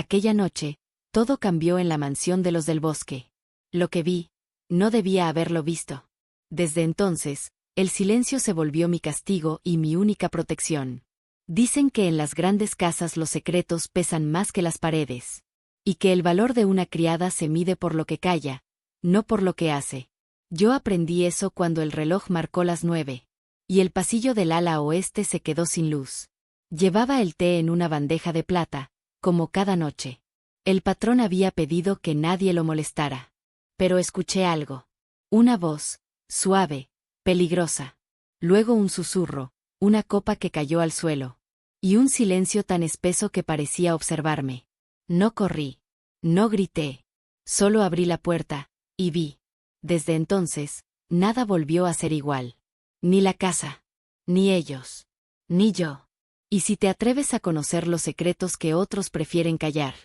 Aquella noche, todo cambió en la mansión de los del Bosque. Lo que vi, no debía haberlo visto. Desde entonces, el silencio se volvió mi castigo y mi única protección. Dicen que en las grandes casas los secretos pesan más que las paredes. Y que el valor de una criada se mide por lo que calla, no por lo que hace. Yo aprendí eso cuando el reloj marcó las 9. Y el pasillo del ala oeste se quedó sin luz. Llevaba el té en una bandeja de plata, como cada noche. El patrón había pedido que nadie lo molestara. Pero escuché algo. Una voz, suave, peligrosa. Luego un susurro, una copa que cayó al suelo. Y un silencio tan espeso que parecía observarme. No corrí. No grité. Solo abrí la puerta, y vi. Desde entonces, nada volvió a ser igual. Ni la casa. Ni ellos. Ni yo. Y si te atreves a conocer los secretos que otros prefieren callar,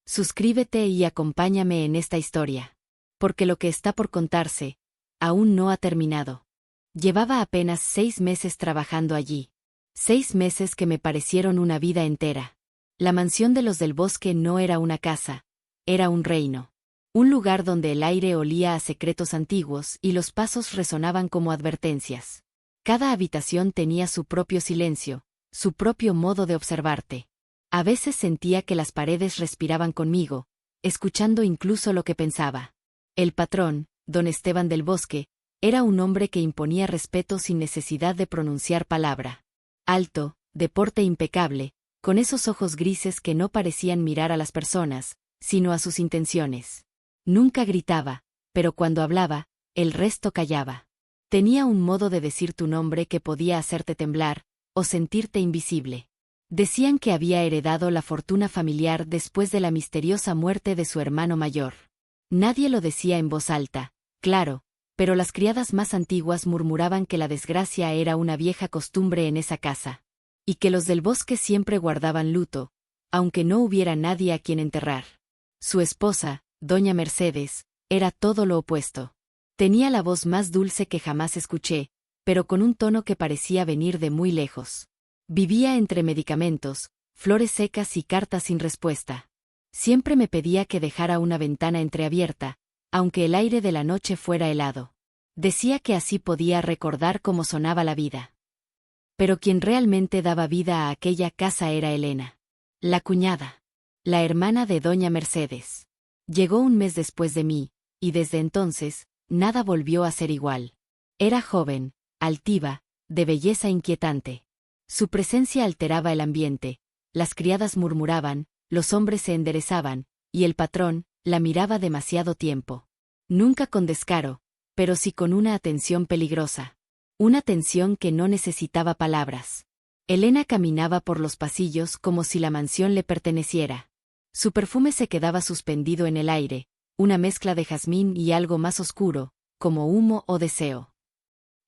suscríbete y acompáñame en esta historia. Porque lo que está por contarse, aún no ha terminado. Llevaba apenas 6 meses trabajando allí. 6 meses que me parecieron una vida entera. La mansión de los del Bosque no era una casa, era un reino. Un lugar donde el aire olía a secretos antiguos y los pasos resonaban como advertencias. Cada habitación tenía su propio silencio, su propio modo de observarte. A veces sentía que las paredes respiraban conmigo, escuchando incluso lo que pensaba. El patrón, don Esteban del Bosque, era un hombre que imponía respeto sin necesidad de pronunciar palabra. Alto, de porte impecable, con esos ojos grises que no parecían mirar a las personas, sino a sus intenciones. Nunca gritaba, pero cuando hablaba, el resto callaba. Tenía un modo de decir tu nombre que podía hacerte temblar, o sentirte invisible. Decían que había heredado la fortuna familiar después de la misteriosa muerte de su hermano mayor. Nadie lo decía en voz alta, claro, pero las criadas más antiguas murmuraban que la desgracia era una vieja costumbre en esa casa. Y que los del Bosque siempre guardaban luto, aunque no hubiera nadie a quien enterrar. Su esposa, doña Mercedes, era todo lo opuesto. Tenía la voz más dulce que jamás escuché, pero con un tono que parecía venir de muy lejos. Vivía entre medicamentos, flores secas y cartas sin respuesta. Siempre me pedía que dejara una ventana entreabierta, aunque el aire de la noche fuera helado. Decía que así podía recordar cómo sonaba la vida. Pero quien realmente daba vida a aquella casa era Elena. La cuñada. La hermana de doña Mercedes. Llegó un mes después de mí, y desde entonces, nada volvió a ser igual. Era joven, altiva, de belleza inquietante. Su presencia alteraba el ambiente, las criadas murmuraban, los hombres se enderezaban, y el patrón la miraba demasiado tiempo. Nunca con descaro, pero sí con una atención peligrosa. Una atención que no necesitaba palabras. Elena caminaba por los pasillos como si la mansión le perteneciera. Su perfume se quedaba suspendido en el aire, una mezcla de jazmín y algo más oscuro, como humo o deseo.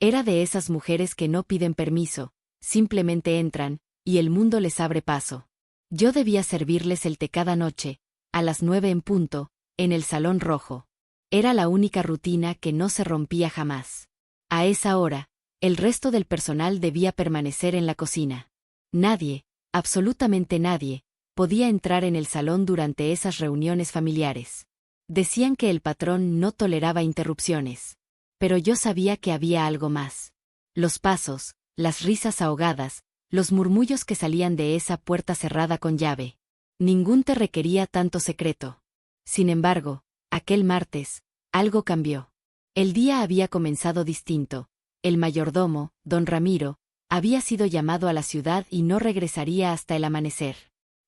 Era de esas mujeres que no piden permiso, simplemente entran, y el mundo les abre paso. Yo debía servirles el té cada noche, a las 9 en punto, en el salón rojo. Era la única rutina que no se rompía jamás. A esa hora, el resto del personal debía permanecer en la cocina. Nadie, absolutamente nadie, podía entrar en el salón durante esas reuniones familiares. Decían que el patrón no toleraba interrupciones. Pero yo sabía que había algo más. Los pasos, las risas ahogadas, los murmullos que salían de esa puerta cerrada con llave. Ningún té requería tanto secreto. Sin embargo, aquel martes, algo cambió. El día había comenzado distinto. El mayordomo, don Ramiro, había sido llamado a la ciudad y no regresaría hasta el amanecer.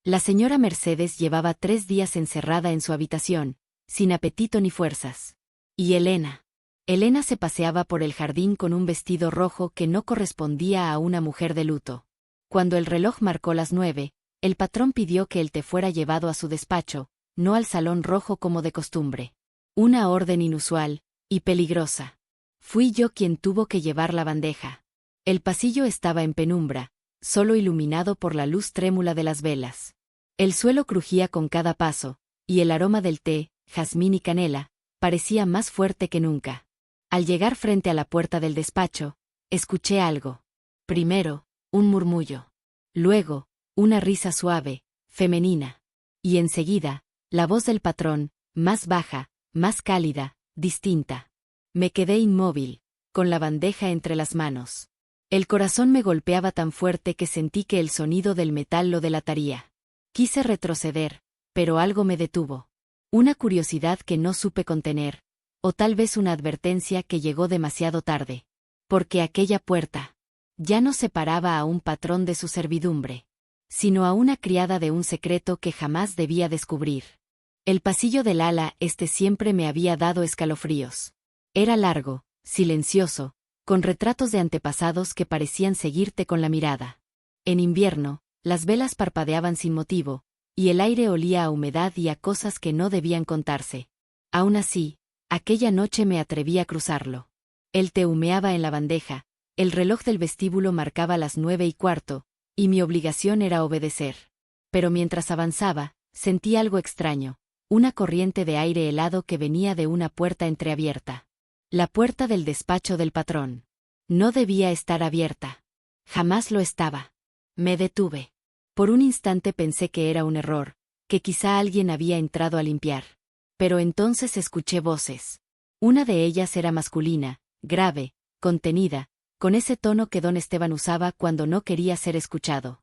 La señora Mercedes llevaba 3 días encerrada en su habitación, sin apetito ni fuerzas. Y Elena. Elena se paseaba por el jardín con un vestido rojo que no correspondía a una mujer de luto. Cuando el reloj marcó las 9, el patrón pidió que el té fuera llevado a su despacho, no al salón rojo como de costumbre. Una orden inusual, y peligrosa. Fui yo quien tuvo que llevar la bandeja. El pasillo estaba en penumbra, solo iluminado por la luz trémula de las velas. El suelo crujía con cada paso, y el aroma del té, jazmín y canela, parecía más fuerte que nunca. Al llegar frente a la puerta del despacho, escuché algo. Primero, un murmullo. Luego, una risa suave, femenina. Y enseguida, la voz del patrón, más baja, más cálida, distinta. Me quedé inmóvil, con la bandeja entre las manos. El corazón me golpeaba tan fuerte que sentí que el sonido del metal lo delataría. Quise retroceder, pero algo me detuvo. Una curiosidad que no supe contener, o tal vez una advertencia que llegó demasiado tarde. Porque aquella puerta ya no separaba a un patrón de su servidumbre, sino a una criada de un secreto que jamás debía descubrir. El pasillo del ala siempre me había dado escalofríos. Era largo, silencioso, con retratos de antepasados que parecían seguirte con la mirada. En invierno, las velas parpadeaban sin motivo, y el aire olía a humedad y a cosas que no debían contarse. Aún así, aquella noche me atreví a cruzarlo. El té humeaba en la bandeja, el reloj del vestíbulo marcaba las 9:15, y mi obligación era obedecer. Pero mientras avanzaba, sentí algo extraño, una corriente de aire helado que venía de una puerta entreabierta. La puerta del despacho del patrón. No debía estar abierta. Jamás lo estaba. Me detuve. Por un instante pensé que era un error, que quizá alguien había entrado a limpiar. Pero entonces escuché voces. Una de ellas era masculina, grave, contenida, con ese tono que don Esteban usaba cuando no quería ser escuchado.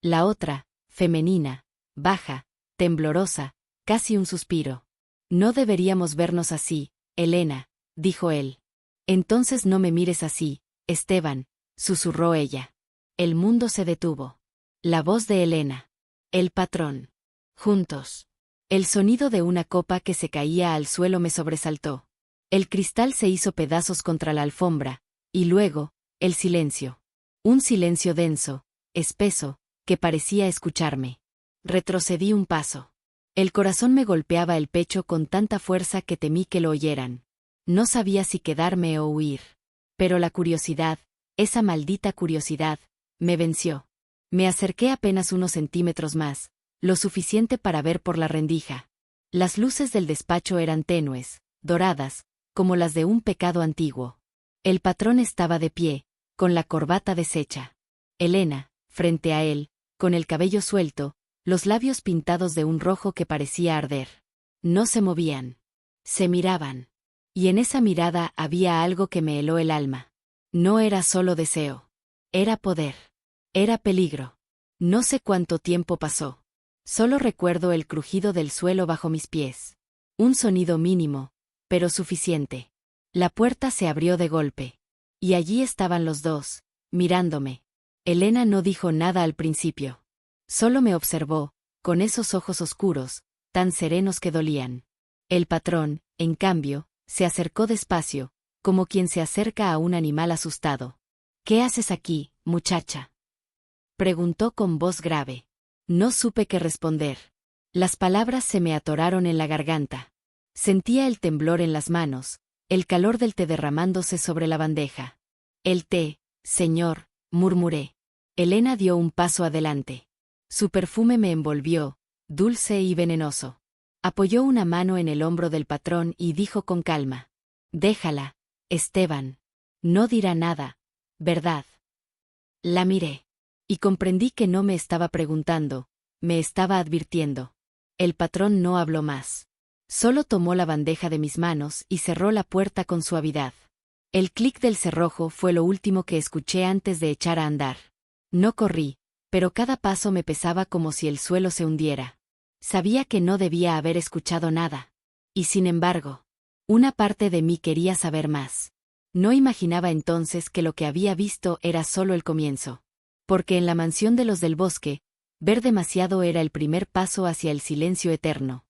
La otra, femenina, baja, temblorosa, casi un suspiro. No deberíamos vernos así, Elena, dijo él. Entonces no me mires así, Esteban, susurró ella. El mundo se detuvo. La voz de Elena. El patrón. Juntos. El sonido de una copa que se caía al suelo me sobresaltó. El cristal se hizo pedazos contra la alfombra, y luego, el silencio. Un silencio denso, espeso, que parecía escucharme. Retrocedí un paso. El corazón me golpeaba el pecho con tanta fuerza que temí que lo oyeran. No sabía si quedarme o huir. Pero la curiosidad, esa maldita curiosidad, me venció. Me acerqué apenas unos centímetros más, lo suficiente para ver por la rendija. Las luces del despacho eran tenues, doradas, como las de un pecado antiguo. El patrón estaba de pie, con la corbata deshecha. Elena, frente a él, con el cabello suelto, los labios pintados de un rojo que parecía arder. No se movían. Se miraban. Y en esa mirada había algo que me heló el alma. No era solo deseo. Era poder. Era peligro. No sé cuánto tiempo pasó. Solo recuerdo el crujido del suelo bajo mis pies. Un sonido mínimo, pero suficiente. La puerta se abrió de golpe. Y allí estaban los dos, mirándome. Elena no dijo nada al principio. Solo me observó, con esos ojos oscuros, tan serenos que dolían. El patrón, en cambio, se acercó despacio, como quien se acerca a un animal asustado. ¿Qué haces aquí, muchacha?, preguntó con voz grave. No supe qué responder. Las palabras se me atoraron en la garganta. Sentía el temblor en las manos, el calor del té derramándose sobre la bandeja. El té, señor, murmuré. Elena dio un paso adelante. Su perfume me envolvió, dulce y venenoso. Apoyó una mano en el hombro del patrón y dijo con calma. Déjala, Esteban. No dirá nada, ¿verdad? La miré. Y comprendí que no me estaba preguntando, me estaba advirtiendo. El patrón no habló más. Solo tomó la bandeja de mis manos y cerró la puerta con suavidad. El clic del cerrojo fue lo último que escuché antes de echar a andar. No corrí, pero cada paso me pesaba como si el suelo se hundiera. Sabía que no debía haber escuchado nada. Y sin embargo, una parte de mí quería saber más. No imaginaba entonces que lo que había visto era solo el comienzo. Porque en la mansión de los del bosque, ver demasiado era el primer paso hacia el silencio eterno.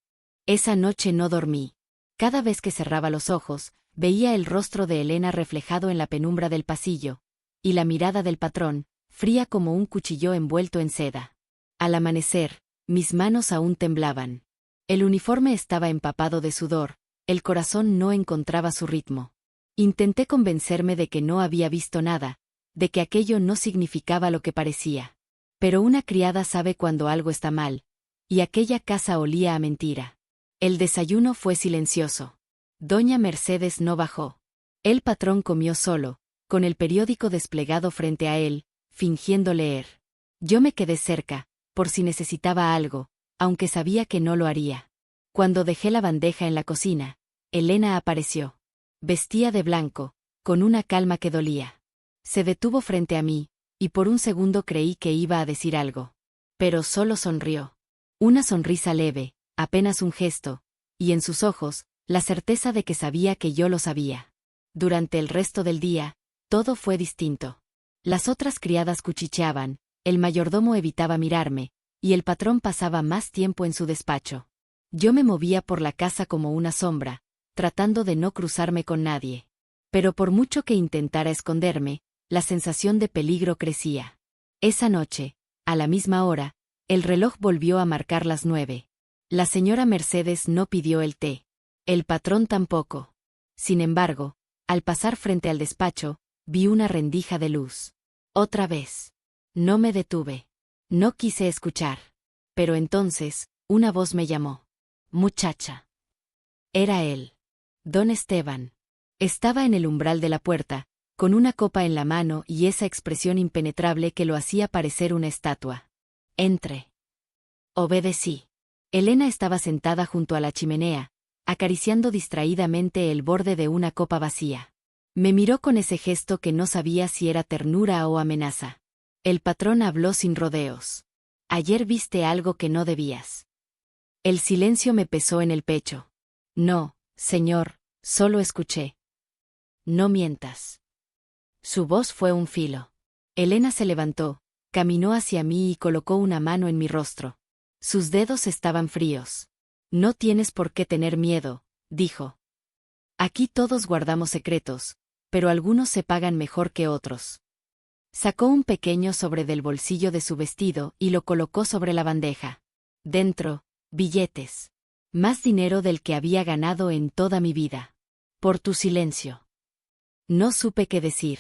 Esa noche no dormí. Cada vez que cerraba los ojos, veía el rostro de Elena reflejado en la penumbra del pasillo, y la mirada del patrón, fría como un cuchillo envuelto en seda. Al amanecer, mis manos aún temblaban. El uniforme estaba empapado de sudor, el corazón no encontraba su ritmo. Intenté convencerme de que no había visto nada, de que aquello no significaba lo que parecía. Pero una criada sabe cuando algo está mal, y aquella casa olía a mentira. El desayuno fue silencioso. Doña Mercedes no bajó. El patrón comió solo, con el periódico desplegado frente a él, fingiendo leer. Yo me quedé cerca, por si necesitaba algo, aunque sabía que no lo haría. Cuando dejé la bandeja en la cocina, Elena apareció. Vestía de blanco, con una calma que dolía. Se detuvo frente a mí, y por un segundo creí que iba a decir algo. Pero solo sonrió. Una sonrisa leve, apenas un gesto, y en sus ojos, la certeza de que sabía que yo lo sabía. Durante el resto del día, todo fue distinto. Las otras criadas cuchicheaban, el mayordomo evitaba mirarme, y el patrón pasaba más tiempo en su despacho. Yo me movía por la casa como una sombra, tratando de no cruzarme con nadie. Pero por mucho que intentara esconderme, la sensación de peligro crecía. Esa noche, a la misma hora, el reloj volvió a marcar las 9. La señora Mercedes no pidió el té. El patrón tampoco. Sin embargo, al pasar frente al despacho, vi una rendija de luz. Otra vez. No me detuve. No quise escuchar. Pero entonces, una voz me llamó. Muchacha. Era él. Don Esteban. Estaba en el umbral de la puerta, con una copa en la mano y esa expresión impenetrable que lo hacía parecer una estatua. Entré. Obedecí. Elena estaba sentada junto a la chimenea, acariciando distraídamente el borde de una copa vacía. Me miró con ese gesto que no sabía si era ternura o amenaza. El patrón habló sin rodeos. Ayer viste algo que no debías. El silencio me pesó en el pecho. No, señor, solo escuché. No mientas. Su voz fue un filo. Elena se levantó, caminó hacia mí y colocó una mano en mi rostro. Sus dedos estaban fríos. No tienes por qué tener miedo, dijo. Aquí todos guardamos secretos, pero algunos se pagan mejor que otros. Sacó un pequeño sobre del bolsillo de su vestido y lo colocó sobre la bandeja. Dentro, billetes. Más dinero del que había ganado en toda mi vida. Por tu silencio. No supe qué decir.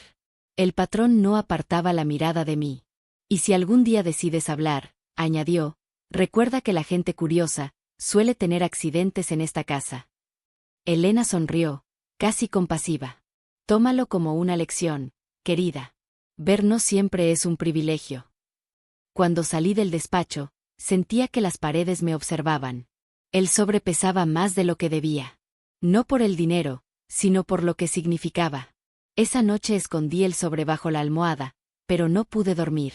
El patrón no apartaba la mirada de mí. Y si algún día decides hablar, añadió, recuerda que la gente curiosa suele tener accidentes en esta casa. Elena sonrió, casi compasiva. Tómalo como una lección, querida. Ver no siempre es un privilegio. Cuando salí del despacho, sentía que las paredes me observaban. El sobre pesaba más de lo que debía. No por el dinero, sino por lo que significaba. Esa noche escondí el sobre bajo la almohada, pero no pude dormir.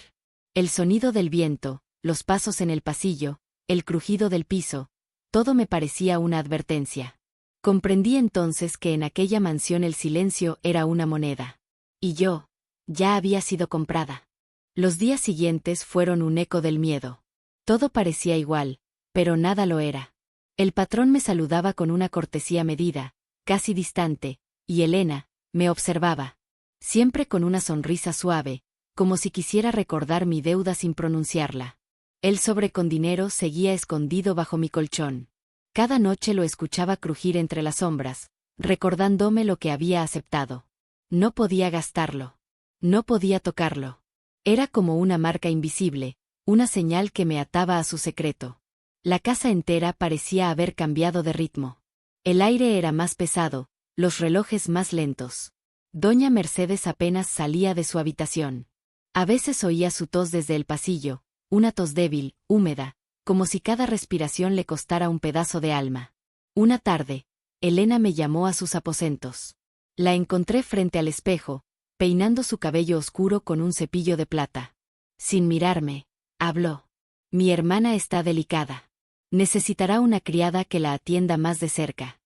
El sonido del viento, los pasos en el pasillo, el crujido del piso, todo me parecía una advertencia. Comprendí entonces que en aquella mansión el silencio era una moneda. Y yo, ya había sido comprada. Los días siguientes fueron un eco del miedo. Todo parecía igual, pero nada lo era. El patrón me saludaba con una cortesía medida, casi distante, y Elena me observaba. Siempre con una sonrisa suave, como si quisiera recordar mi deuda sin pronunciarla. El sobre con dinero seguía escondido bajo mi colchón. Cada noche lo escuchaba crujir entre las sombras, recordándome lo que había aceptado. No podía gastarlo. No podía tocarlo. Era como una marca invisible, una señal que me ataba a su secreto. La casa entera parecía haber cambiado de ritmo. El aire era más pesado, los relojes más lentos. Doña Mercedes apenas salía de su habitación. A veces oía su tos desde el pasillo, una tos débil, húmeda, como si cada respiración le costara un pedazo de alma. Una tarde, Elena me llamó a sus aposentos. La encontré frente al espejo, peinando su cabello oscuro con un cepillo de plata. Sin mirarme, habló. Mi hermana está delicada. Necesitará una criada que la atienda más de cerca.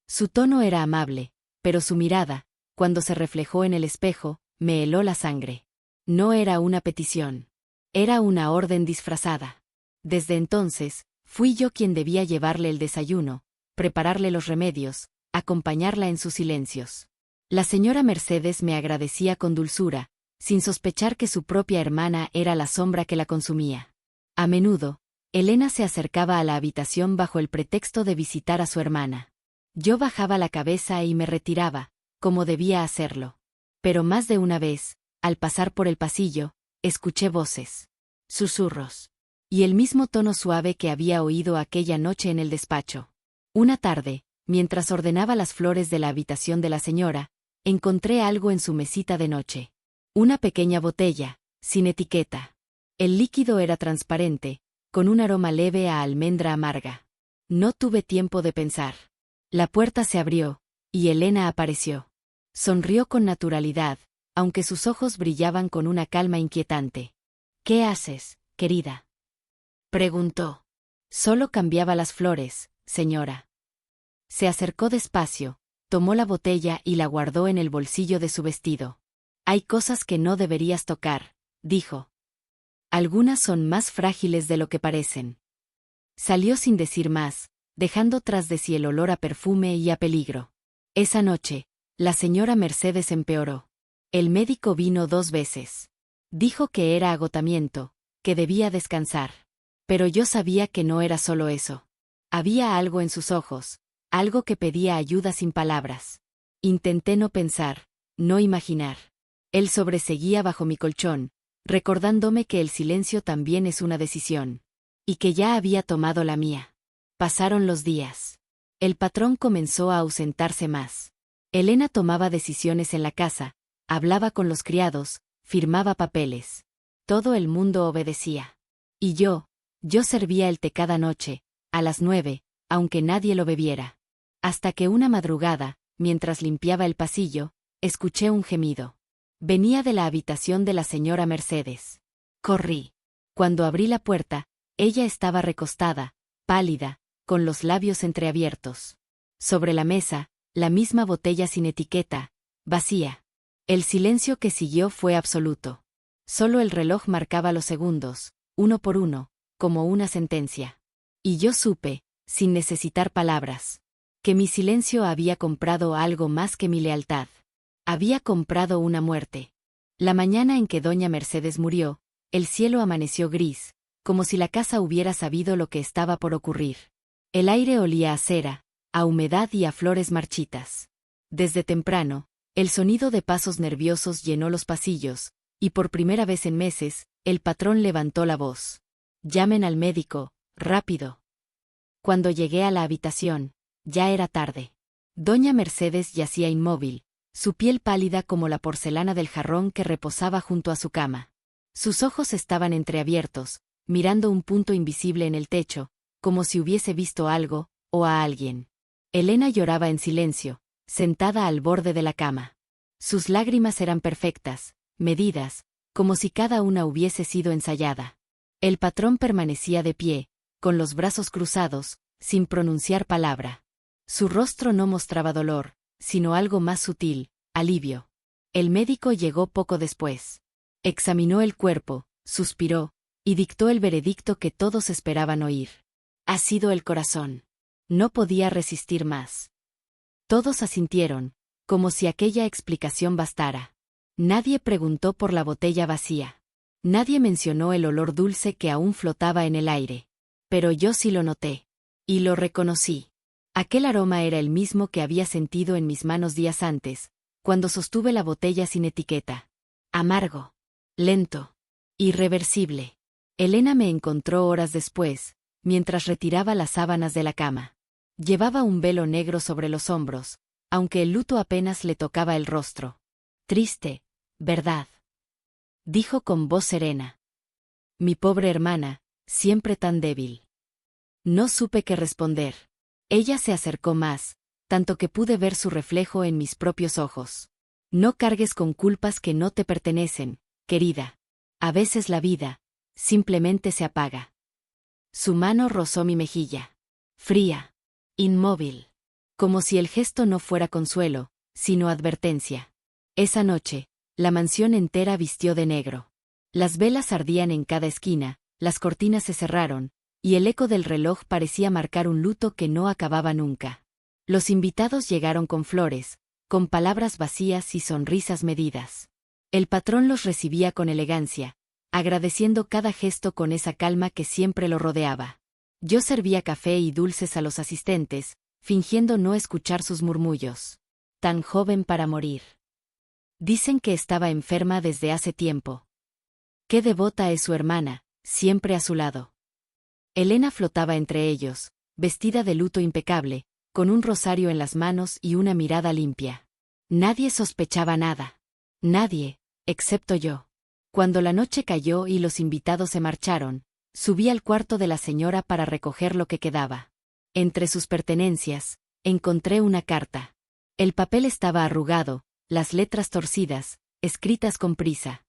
Su tono era amable, pero su mirada, cuando se reflejó en el espejo, me heló la sangre. No era una petición. Era una orden disfrazada. Desde entonces, fui yo quien debía llevarle el desayuno, prepararle los remedios, acompañarla en sus silencios. La señora Mercedes me agradecía con dulzura, sin sospechar que su propia hermana era la sombra que la consumía. A menudo, Elena se acercaba a la habitación bajo el pretexto de visitar a su hermana. Yo bajaba la cabeza y me retiraba, como debía hacerlo. Pero más de una vez, al pasar por el pasillo, escuché voces, susurros, y el mismo tono suave que había oído aquella noche en el despacho. Una tarde, mientras ordenaba las flores de la habitación de la señora, encontré algo en su mesita de noche. Una pequeña botella, sin etiqueta. El líquido era transparente, con un aroma leve a almendra amarga. No tuve tiempo de pensar. La puerta se abrió, y Elena apareció. Sonrió con naturalidad, aunque sus ojos brillaban con una calma inquietante. «¿Qué haces, querida?», preguntó. «Solo cambiaba las flores, señora». Se acercó despacio, tomó la botella y la guardó en el bolsillo de su vestido. «Hay cosas que no deberías tocar», dijo. «Algunas son más frágiles de lo que parecen». Salió sin decir más, dejando tras de sí el olor a perfume y a peligro. Esa noche, la señora Mercedes empeoró. El médico vino 2 veces. Dijo que era agotamiento, que debía descansar. Pero yo sabía que no era solo eso. Había algo en sus ojos, algo que pedía ayuda sin palabras. Intenté no pensar, no imaginar. Él sobreseguía bajo mi colchón, recordándome que el silencio también es una decisión. Y que ya había tomado la mía. Pasaron los días. El patrón comenzó a ausentarse más. Elena tomaba decisiones en la casa, hablaba con los criados, firmaba papeles. Todo el mundo obedecía. Y yo servía el té cada noche, a las 9, aunque nadie lo bebiera. Hasta que una madrugada, mientras limpiaba el pasillo, escuché un gemido. Venía de la habitación de la señora Mercedes. Corrí. Cuando abrí la puerta, ella estaba recostada, pálida, con los labios entreabiertos. Sobre la mesa, la misma botella sin etiqueta, vacía. El silencio que siguió fue absoluto. Solo el reloj marcaba los segundos, uno por uno, como una sentencia. Y yo supe, sin necesitar palabras, que mi silencio había comprado algo más que mi lealtad. Había comprado una muerte. La mañana en que doña Mercedes murió, el cielo amaneció gris, como si la casa hubiera sabido lo que estaba por ocurrir. El aire olía a cera, a humedad y a flores marchitas. Desde temprano, el sonido de pasos nerviosos llenó los pasillos, y por primera vez en meses, el patrón levantó la voz. «Llamen al médico, rápido». Cuando llegué a la habitación, ya era tarde. Doña Mercedes yacía inmóvil, su piel pálida como la porcelana del jarrón que reposaba junto a su cama. Sus ojos estaban entreabiertos, mirando un punto invisible en el techo, como si hubiese visto algo, o a alguien. Elena lloraba en silencio, sentada al borde de la cama. Sus lágrimas eran perfectas, medidas, como si cada una hubiese sido ensayada. El patrón permanecía de pie, con los brazos cruzados, sin pronunciar palabra. Su rostro no mostraba dolor, sino algo más sutil, alivio. El médico llegó poco después. Examinó el cuerpo, suspiró, y dictó el veredicto que todos esperaban oír. «Ha sido el corazón». No podía resistir más. Todos asintieron, como si aquella explicación bastara. Nadie preguntó por la botella vacía. Nadie mencionó el olor dulce que aún flotaba en el aire. Pero yo sí lo noté. Y lo reconocí. Aquel aroma era el mismo que había sentido en mis manos días antes, cuando sostuve la botella sin etiqueta. Amargo. Lento. Irreversible. Elena me encontró horas después, mientras retiraba las sábanas de la cama. Llevaba un velo negro sobre los hombros, aunque el luto apenas le tocaba el rostro. «Triste, ¿verdad?», dijo con voz serena. «Mi pobre hermana, siempre tan débil». No supe qué responder. Ella se acercó más, tanto que pude ver su reflejo en mis propios ojos. «No cargues con culpas que no te pertenecen, querida. A veces la vida, simplemente se apaga». Su mano rozó mi mejilla. Fría. Inmóvil. Como si el gesto no fuera consuelo, sino advertencia. Esa noche, la mansión entera vistió de negro. Las velas ardían en cada esquina, las cortinas se cerraron, y el eco del reloj parecía marcar un luto que no acababa nunca. Los invitados llegaron con flores, con palabras vacías y sonrisas medidas. El patrón los recibía con elegancia, agradeciendo cada gesto con esa calma que siempre lo rodeaba. Yo servía café y dulces a los asistentes, fingiendo no escuchar sus murmullos. «Tan joven para morir. Dicen que estaba enferma desde hace tiempo. Qué devota es su hermana, siempre a su lado». Elena flotaba entre ellos, vestida de luto impecable, con un rosario en las manos y una mirada limpia. Nadie sospechaba nada. Nadie, excepto yo. Cuando la noche cayó y los invitados se marcharon, Subí al cuarto de la señora para recoger lo que quedaba. Entre sus pertenencias, encontré una carta. El papel estaba arrugado, las letras torcidas, escritas con prisa.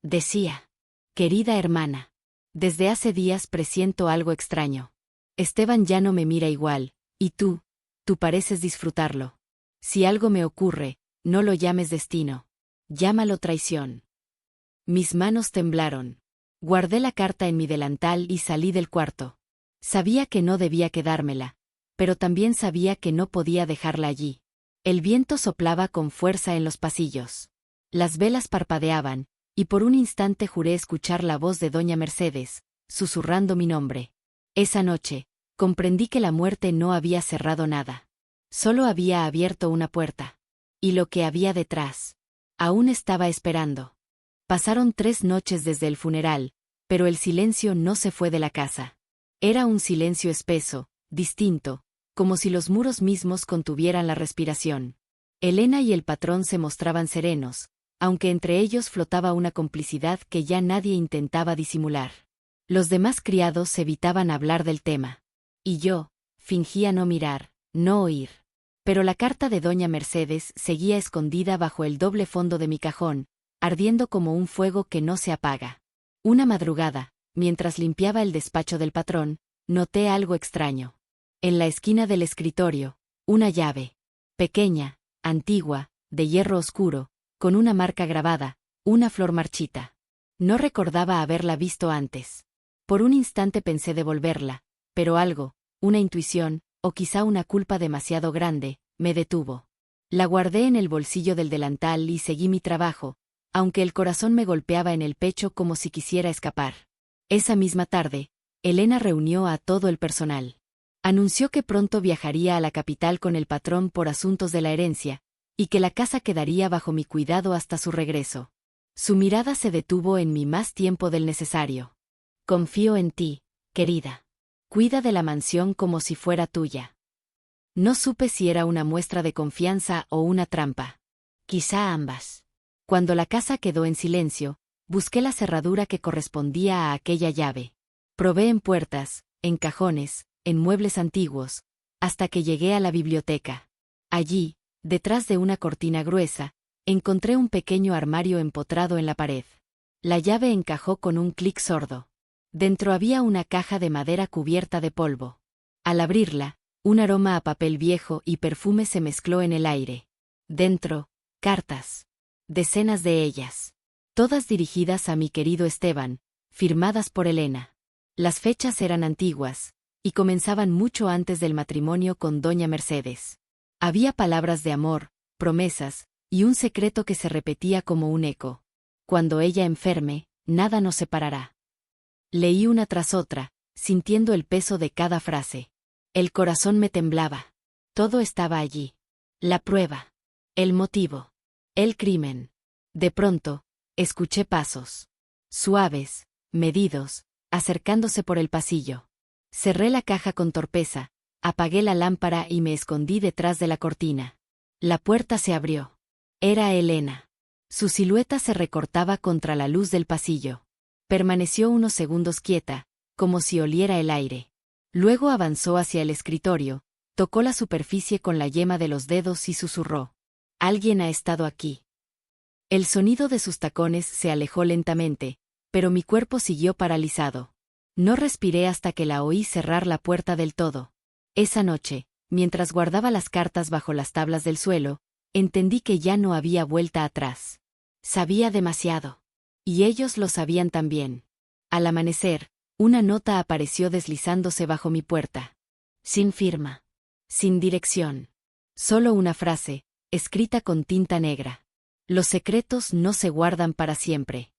Decía: querida hermana, desde hace días presiento algo extraño. Esteban ya no me mira igual, y tú pareces disfrutarlo. Si algo me ocurre, no lo llames destino. Llámalo traición. Mis manos temblaron. Guardé la carta en mi delantal y salí del cuarto. Sabía que no debía quedármela, pero también sabía que no podía dejarla allí. El viento soplaba con fuerza en los pasillos. Las velas parpadeaban, y por un instante juré escuchar la voz de doña Mercedes, susurrando mi nombre. Esa noche, comprendí que la muerte no había cerrado nada. Solo había abierto una puerta. Y lo que había detrás. Aún estaba esperando. Pasaron 3 noches desde el funeral, pero el silencio no se fue de la casa. Era un silencio espeso, distinto, como si los muros mismos contuvieran la respiración. Elena y el patrón se mostraban serenos, aunque entre ellos flotaba una complicidad que ya nadie intentaba disimular. Los demás criados evitaban hablar del tema. Y yo, fingía no mirar, no oír. Pero la carta de doña Mercedes seguía escondida bajo el doble fondo de mi cajón, ardiendo como un fuego que no se apaga. Una madrugada, mientras limpiaba el despacho del patrón, noté algo extraño. En la esquina del escritorio, una llave. Pequeña, antigua, de hierro oscuro, con una marca grabada, una flor marchita. No recordaba haberla visto antes. Por un instante pensé devolverla, pero algo, una intuición, o quizá una culpa demasiado grande, me detuvo. La guardé en el bolsillo del delantal y seguí mi trabajo, aunque el corazón me golpeaba en el pecho como si quisiera escapar. Esa misma tarde, Elena reunió a todo el personal. Anunció que pronto viajaría a la capital con el patrón por asuntos de la herencia, y que la casa quedaría bajo mi cuidado hasta su regreso. Su mirada se detuvo en mí más tiempo del necesario. Confío en ti, querida. Cuida de la mansión como si fuera tuya. No supe si era una muestra de confianza o una trampa. Quizá ambas. Cuando la casa quedó en silencio, busqué la cerradura que correspondía a aquella llave. Probé en puertas, en cajones, en muebles antiguos, hasta que llegué a la biblioteca. Allí, detrás de una cortina gruesa, encontré un pequeño armario empotrado en la pared. La llave encajó con un clic sordo. Dentro había una caja de madera cubierta de polvo. Al abrirla, un aroma a papel viejo y perfume se mezcló en el aire. Dentro, cartas. Decenas de ellas. Todas dirigidas a mi querido Esteban, firmadas por Elena. Las fechas eran antiguas, y comenzaban mucho antes del matrimonio con doña Mercedes. Había palabras de amor, promesas, y un secreto que se repetía como un eco. Cuando ella enferme, nada nos separará. Leí una tras otra, sintiendo el peso de cada frase. El corazón me temblaba. Todo estaba allí. La prueba. El motivo. El crimen. De pronto, escuché pasos. Suaves, medidos, acercándose por el pasillo. Cerré la caja con torpeza, apagué la lámpara y me escondí detrás de la cortina. La puerta se abrió. Era Elena. Su silueta se recortaba contra la luz del pasillo. Permaneció unos segundos quieta, como si oliera el aire. Luego avanzó hacia el escritorio, tocó la superficie con la yema de los dedos y susurró: «Alguien ha estado aquí». El sonido de sus tacones se alejó lentamente, pero mi cuerpo siguió paralizado. No respiré hasta que la oí cerrar la puerta del todo. Esa noche, mientras guardaba las cartas bajo las tablas del suelo, entendí que ya no había vuelta atrás. Sabía demasiado. Y ellos lo sabían también. Al amanecer, una nota apareció deslizándose bajo mi puerta. Sin firma. Sin dirección. Solo una frase, escrita con tinta negra. Los secretos no se guardan para siempre.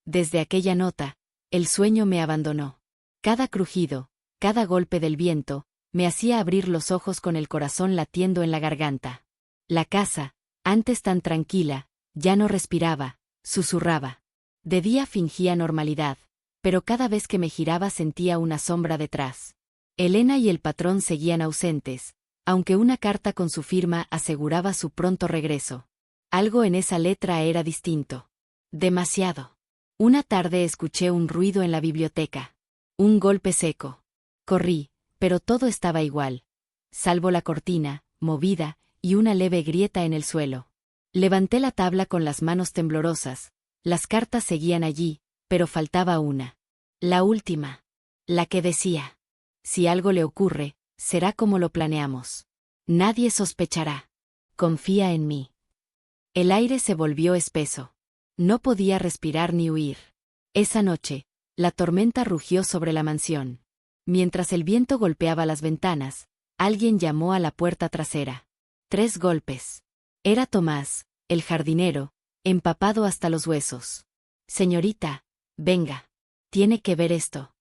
Desde aquella nota, el sueño me abandonó. Cada crujido, cada golpe del viento, me hacía abrir los ojos con el corazón latiendo en la garganta. La casa, antes tan tranquila, ya no respiraba, susurraba. De día fingía normalidad, pero cada vez que me giraba sentía una sombra detrás. Elena y el patrón seguían ausentes, aunque una carta con su firma aseguraba su pronto regreso. Algo en esa letra era distinto. Demasiado. Una tarde escuché un ruido en la biblioteca. Un golpe seco. Corrí, pero todo estaba igual. Salvo la cortina, movida, y una leve grieta en el suelo. Levanté la tabla con las manos temblorosas. Las cartas seguían allí, pero faltaba una. La última. La que decía: si algo le ocurre, será como lo planeamos. Nadie sospechará. Confía en mí. El aire se volvió espeso. No podía respirar ni huir. Esa noche, la tormenta rugió sobre la mansión. Mientras el viento golpeaba las ventanas, alguien llamó a la puerta trasera. 3 golpes. Era Tomás, el jardinero, empapado hasta los huesos. Señorita, venga. Tiene que ver esto.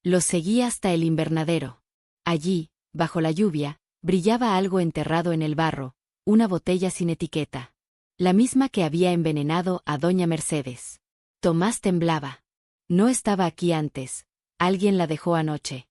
Lo seguí hasta el invernadero. Allí, bajo la lluvia, brillaba algo enterrado en el barro, una botella sin etiqueta. La misma que había envenenado a doña Mercedes. Tomás temblaba. No estaba aquí antes. Alguien la dejó anoche.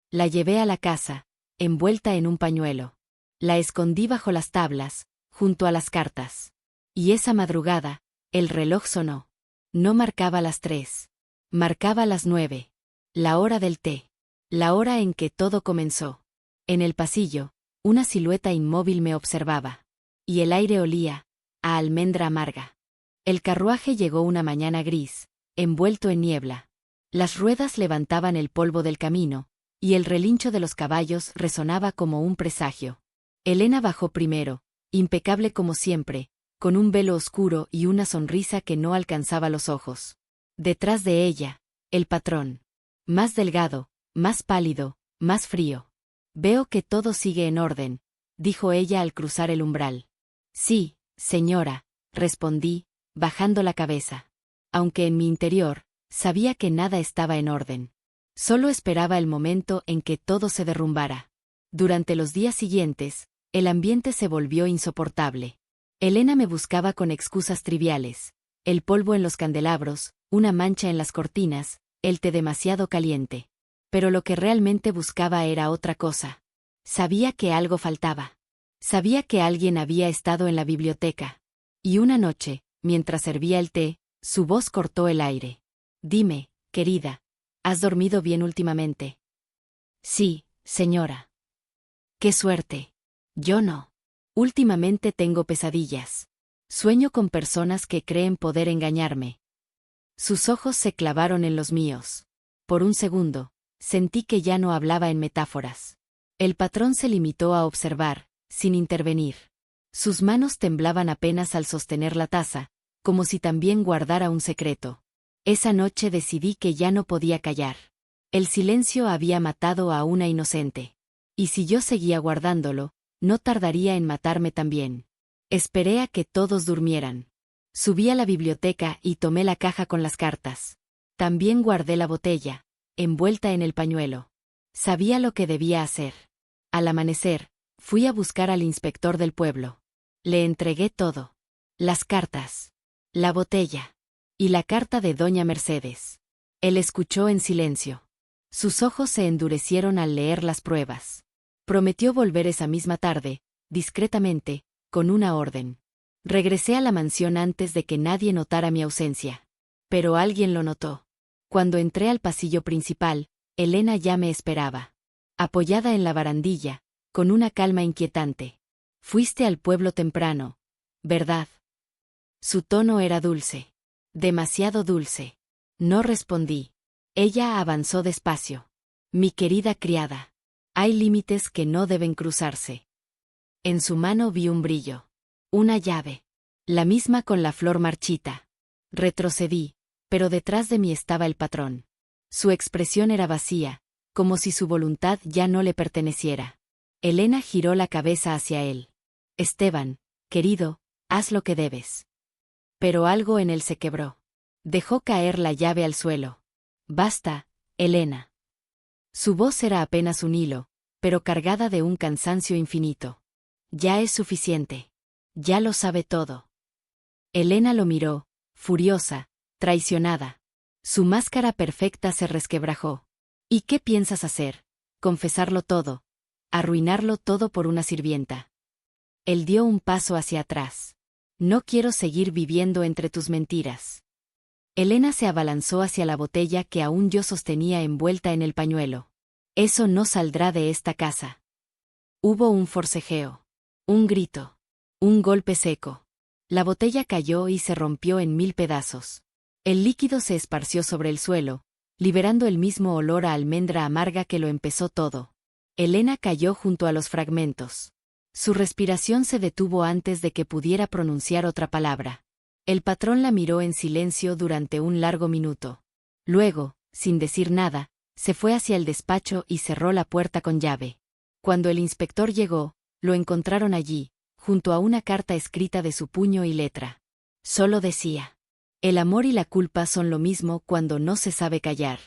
La llevé a la casa, envuelta en un pañuelo. La escondí bajo las tablas, junto a las cartas. Y esa madrugada, el reloj sonó. No marcaba las 3. Marcaba las 9. La hora del té. La hora en que todo comenzó. En el pasillo, una silueta inmóvil me observaba. Y el aire olía a almendra amarga. El carruaje llegó una mañana gris, envuelto en niebla. Las ruedas levantaban el polvo del camino, y el relincho de los caballos resonaba como un presagio. Elena bajó primero, impecable como siempre, con un velo oscuro y una sonrisa que no alcanzaba los ojos. Detrás de ella, el patrón. Más delgado, más pálido, más frío. Veo que todo sigue en orden, dijo ella al cruzar el umbral. Sí, señora, respondí, bajando la cabeza. Aunque en mi interior, sabía que nada estaba en orden. Solo esperaba el momento en que todo se derrumbara. Durante los días siguientes, el ambiente se volvió insoportable. Elena me buscaba con excusas triviales. El polvo en los candelabros, una mancha en las cortinas, el té demasiado caliente. Pero lo que realmente buscaba era otra cosa. Sabía que algo faltaba. Sabía que alguien había estado en la biblioteca. Y una noche, mientras servía el té, su voz cortó el aire. Dime, querida, ¿has dormido bien últimamente? Sí, señora. ¡Qué suerte! Yo no. Últimamente tengo pesadillas. Sueño con personas que creen poder engañarme. Sus ojos se clavaron en los míos. Por un segundo, sentí que ya no hablaba en metáforas. El patrón se limitó a observar, sin intervenir. Sus manos temblaban apenas al sostener la taza, como si también guardara un secreto. Esa noche decidí que ya no podía callar. El silencio había matado a una inocente. Y si yo seguía guardándolo, no tardaría en matarme también. Esperé a que todos durmieran. Subí a la biblioteca y tomé la caja con las cartas. También guardé la botella, envuelta en el pañuelo. Sabía lo que debía hacer. Al amanecer, fui a buscar al inspector del pueblo. Le entregué todo. Las cartas. La botella. Y la carta de doña Mercedes. Él escuchó en silencio. Sus ojos se endurecieron al leer las pruebas. Prometió volver esa misma tarde, discretamente, con una orden. Regresé a la mansión antes de que nadie notara mi ausencia. Pero alguien lo notó. Cuando entré al pasillo principal, Elena ya me esperaba. Apoyada en la barandilla, con una calma inquietante. Fuiste al pueblo temprano, ¿verdad? Su tono era dulce. Demasiado dulce. No respondí. Ella avanzó despacio. Mi querida criada. Hay límites que no deben cruzarse. En su mano vi un brillo. Una llave. La misma con la flor marchita. Retrocedí, pero detrás de mí estaba el patrón. Su expresión era vacía, como si su voluntad ya no le perteneciera. Elena giró la cabeza hacia él. Esteban, querido, haz lo que debes. Pero algo en él se quebró. Dejó caer la llave al suelo. Basta, Elena. Su voz era apenas un hilo, pero cargada de un cansancio infinito. Ya es suficiente. Ya lo sabe todo. Elena lo miró, furiosa, traicionada. Su máscara perfecta se resquebrajó. ¿Y qué piensas hacer? ¿Confesarlo todo? ¿Arruinarlo todo por una sirvienta? Él dio un paso hacia atrás. No quiero seguir viviendo entre tus mentiras. Elena se abalanzó hacia la botella que aún yo sostenía envuelta en el pañuelo. Eso no saldrá de esta casa. Hubo un forcejeo. Un grito. Un golpe seco. La botella cayó y se rompió en 1000 pedazos. El líquido se esparció sobre el suelo, liberando el mismo olor a almendra amarga que lo empezó todo. Elena cayó junto a los fragmentos. Su respiración se detuvo antes de que pudiera pronunciar otra palabra. El patrón la miró en silencio durante un largo minuto. Luego, sin decir nada, se fue hacia el despacho y cerró la puerta con llave. Cuando el inspector llegó, lo encontraron allí, junto a una carta escrita de su puño y letra. Solo decía: el amor y la culpa son lo mismo cuando no se sabe callar.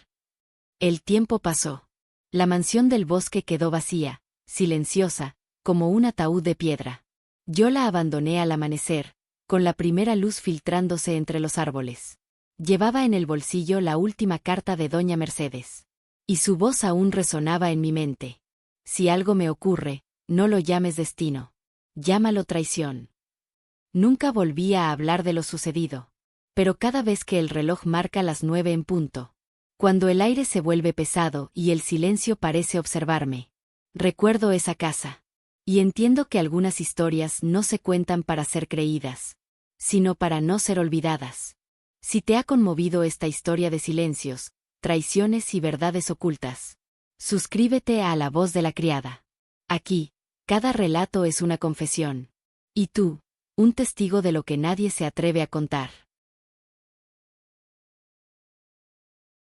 El tiempo pasó. La mansión del bosque quedó vacía, silenciosa, como un ataúd de piedra. Yo la abandoné al amanecer, con la primera luz filtrándose entre los árboles. Llevaba en el bolsillo la última carta de doña Mercedes. Y su voz aún resonaba en mi mente. Si algo me ocurre, no lo llames destino. Llámalo traición. Nunca volví a hablar de lo sucedido. Pero cada vez que el reloj marca las 9 en punto, cuando el aire se vuelve pesado y el silencio parece observarme, recuerdo esa casa. Y entiendo que algunas historias no se cuentan para ser creídas, sino para no ser olvidadas. Si te ha conmovido esta historia de silencios, traiciones y verdades ocultas, suscríbete a La Voz de la Criada. Aquí, cada relato es una confesión. Y tú, un testigo de lo que nadie se atreve a contar.